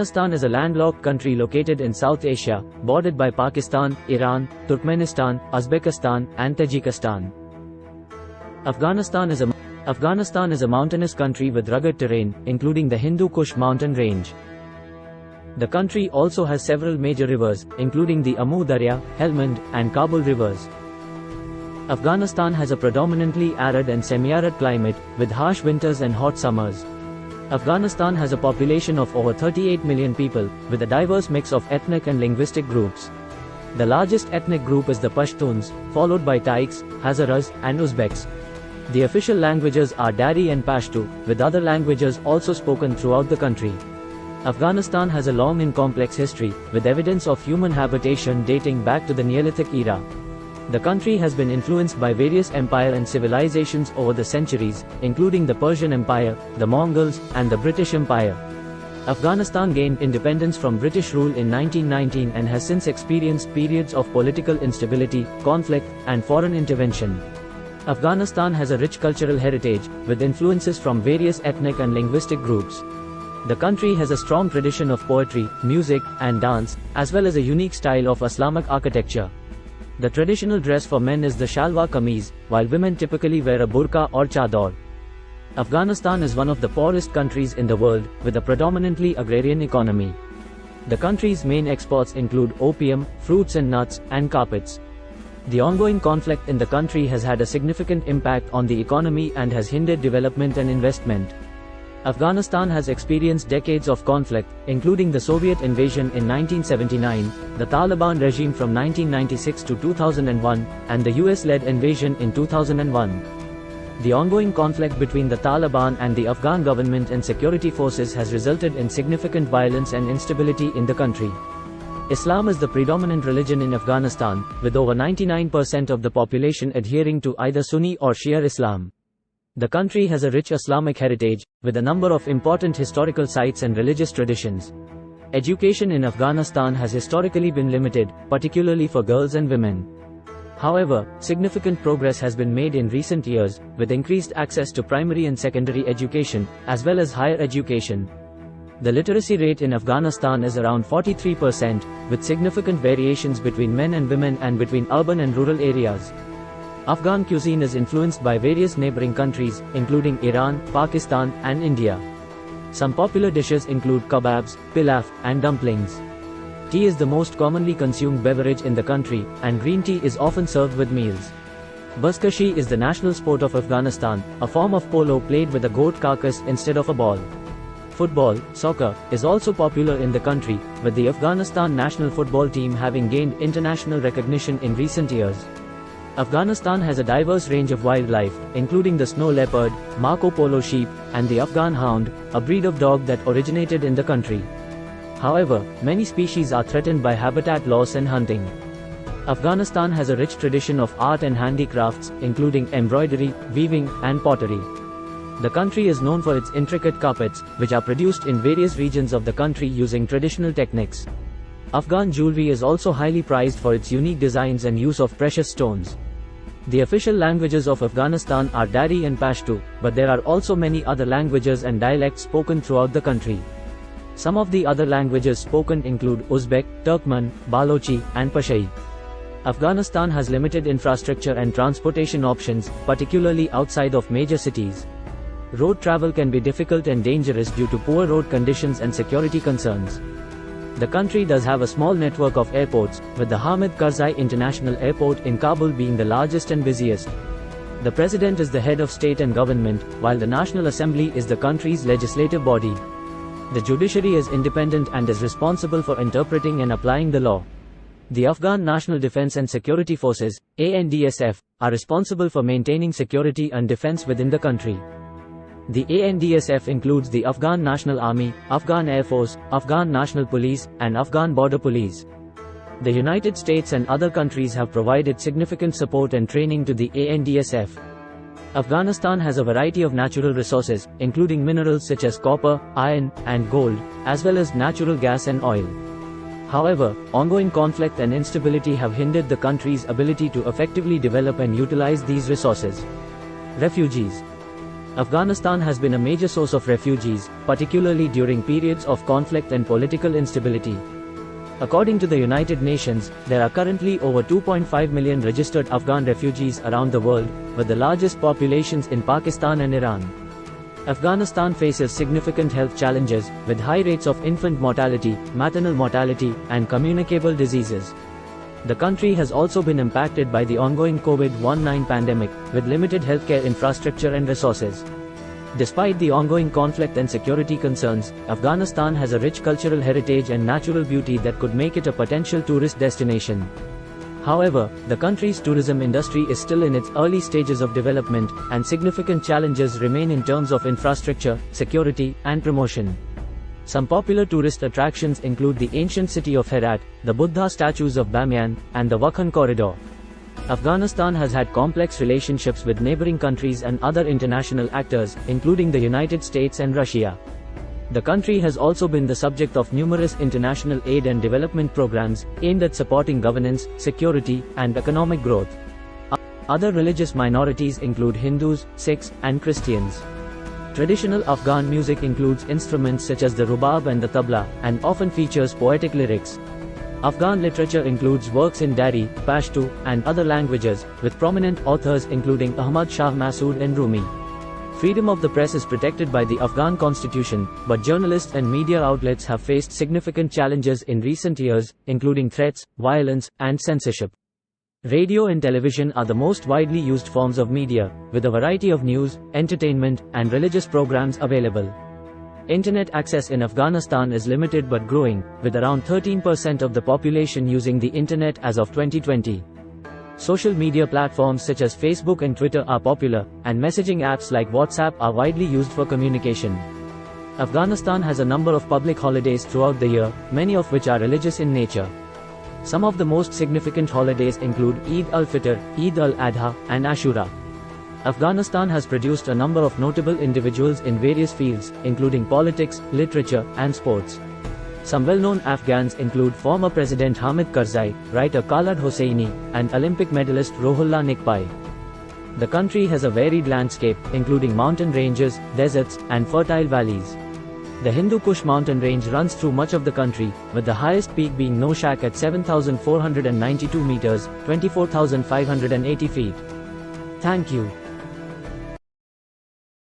Afghanistan is a landlocked country located in South Asia, bordered by Pakistan, Iran, Turkmenistan, Uzbekistan, and Tajikistan. Afghanistan is a mountainous country with rugged terrain, including the Hindu Kush mountain range. The country also has several major rivers, including the Amu Darya, Helmand, and Kabul rivers. Afghanistan has a predominantly arid and semi-arid climate, with harsh winters and hot summers. Afghanistan has a population of over 38 million people, with a diverse mix of ethnic and linguistic groups. The largest ethnic group is the Pashtuns, followed by Taiks, Hazaras, and Uzbeks. The official languages are Dari and Pashto, with other languages also spoken throughout the country. Afghanistan has a long and complex history, with evidence of human habitation dating back to the Neolithic era. The country has been influenced by various empires and civilizations over the centuries, including the Persian Empire, the Mongols, and the British Empire. Afghanistan gained independence from British rule in 1919 and has since experienced periods of political instability, conflict, and foreign intervention. Afghanistan has a rich cultural heritage, with influences from various ethnic and linguistic groups. The country has a strong tradition of poetry, music, and dance, as well as a unique style of Islamic architecture. The traditional dress for men is the shalwar kameez, while women typically wear a burqa or chador. Afghanistan is one of the poorest countries in the world, with a predominantly agrarian economy. The country's main exports include opium, fruits and nuts, and carpets. The ongoing conflict in the country has had a significant impact on the economy and has hindered development and investment. Afghanistan has experienced decades of conflict, including the Soviet invasion in 1979, the Taliban regime from 1996 to 2001, and the US-led invasion in 2001. The ongoing conflict between the Taliban and the Afghan government and security forces has resulted in significant violence and instability in the country. Islam is the predominant religion in Afghanistan, with over 99% of the population adhering to either Sunni or Shia Islam. The country has a rich Islamic heritage, with a number of important historical sites and religious traditions. Education in Afghanistan has historically been limited, particularly for girls and women. However, significant progress has been made in recent years, with increased access to primary and secondary education, as well as higher education. The literacy rate in Afghanistan is around 43%, with significant variations between men and women and between urban and rural areas. Afghan cuisine is influenced by various neighboring countries, including Iran, Pakistan, and India. Some popular dishes include kebabs, pilaf, and dumplings. Tea is the most commonly consumed beverage in the country, and green tea is often served with meals. Buzkashi is the national sport of Afghanistan, a form of polo played with a goat carcass instead of a ball. Football, soccer, is also popular in the country, with the Afghanistan national football team having gained international recognition in recent years. Afghanistan has a diverse range of wildlife, including the snow leopard, Marco Polo sheep, and the Afghan hound, a breed of dog that originated in the country. However, many species are threatened by habitat loss and hunting. Afghanistan has a rich tradition of art and handicrafts, including embroidery, weaving, and pottery. The country is known for its intricate carpets, which are produced in various regions of the country using traditional techniques. Afghan jewelry is also highly prized for its unique designs and use of precious stones. The official languages of Afghanistan are Dari and Pashto, but there are also many other languages and dialects spoken throughout the country. Some of the other languages spoken include Uzbek, Turkmen, Balochi, and Pashai. Afghanistan has limited infrastructure and transportation options, particularly outside of major cities. Road travel can be difficult and dangerous due to poor road conditions and security concerns. The country does have a small network of airports, with the Hamid Karzai International Airport in Kabul being the largest and busiest. The president is the head of state and government, while the National Assembly is the country's legislative body. The judiciary is independent and is responsible for interpreting and applying the law. The Afghan National Defense and Security Forces, ANDSF, are responsible for maintaining security and defense within the country. The ANDSF includes the Afghan National Army, Afghan Air Force, Afghan National Police, and Afghan Border Police. The United States and other countries have provided significant support and training to the ANDSF. Afghanistan has a variety of natural resources, including minerals such as copper, iron, and gold, as well as natural gas and oil. However, ongoing conflict and instability have hindered the country's ability to effectively develop and utilize these resources. Refugees. Afghanistan has been a major source of refugees, particularly during periods of conflict and political instability. According to the United Nations, there are currently over 2.5 million registered Afghan refugees around the world, with the largest populations in Pakistan and Iran. Afghanistan faces significant health challenges, with high rates of infant mortality, maternal mortality, and communicable diseases. The country has also been impacted by the ongoing COVID-19 pandemic, with limited healthcare infrastructure and resources. Despite the ongoing conflict and security concerns, Afghanistan has a rich cultural heritage and natural beauty that could make it a potential tourist destination. However, the country's tourism industry is still in its early stages of development, and significant challenges remain in terms of infrastructure, security, and promotion. Some popular tourist attractions include the ancient city of Herat, the Buddha statues of Bamiyan, and the Wakhan corridor. Afghanistan has had complex relationships with neighboring countries and other international actors, including the United States and Russia. The country has also been the subject of numerous international aid and development programs, aimed at supporting governance, security, and economic growth. Other religious minorities include Hindus, Sikhs, and Christians. Traditional Afghan music includes instruments such as the rubab and the tabla, and often features poetic lyrics. Afghan literature includes works in Dari, Pashto, and other languages, with prominent authors including Ahmad Shah Massoud and Rumi. Freedom of the press is protected by the Afghan constitution, but journalists and media outlets have faced significant challenges in recent years, including threats, violence, and censorship. Radio and television are the most widely used forms of media, with a variety of news, entertainment, and religious programs available. Internet access in Afghanistan is limited but growing, with around 13% of the population using the internet as of 2020. Social media platforms such as Facebook and Twitter are popular, and messaging apps like WhatsApp are widely used for communication. Afghanistan has a number of public holidays throughout the year, many of which are religious in nature. Some of the most significant holidays include Eid al-Fitr, Eid al-Adha, and Ashura. Afghanistan has produced a number of notable individuals in various fields, including politics, literature, and sports. Some well-known Afghans include former President Hamid Karzai, writer Khaled Hosseini, and Olympic medalist Rohullah Nikpai. The country has a varied landscape, including mountain ranges, deserts, and fertile valleys. The Hindu Kush mountain range runs through much of the country, with the highest peak being Noshak at 7,492 meters, 24,580 feet. Thank you.